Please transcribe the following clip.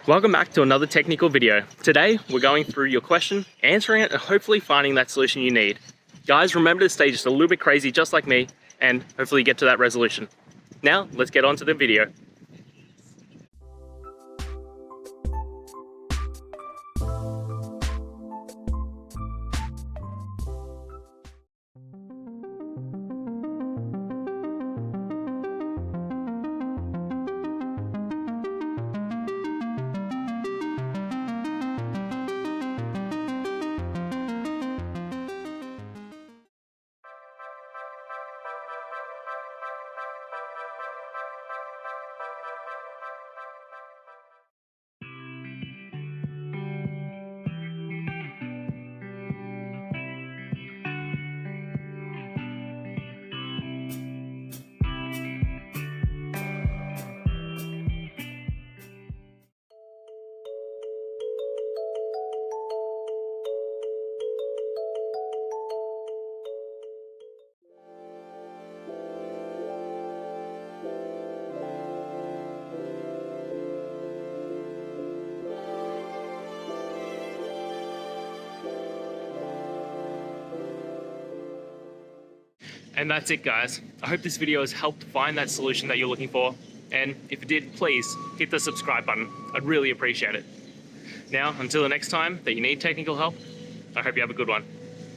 Welcome back to another technical video. Today, we're going through your question, answering it, and hopefully finding that solution you need. Guys, remember to stay just a little bit crazy, just like me, and hopefully get to that resolution. Now, let's get on to the video. And that's it, guys. I hope this video has helped find that solution that you're looking for. And if it did, please hit the subscribe button. I'd really appreciate it. Now, until the next time that you need technical help, I hope you have a good one.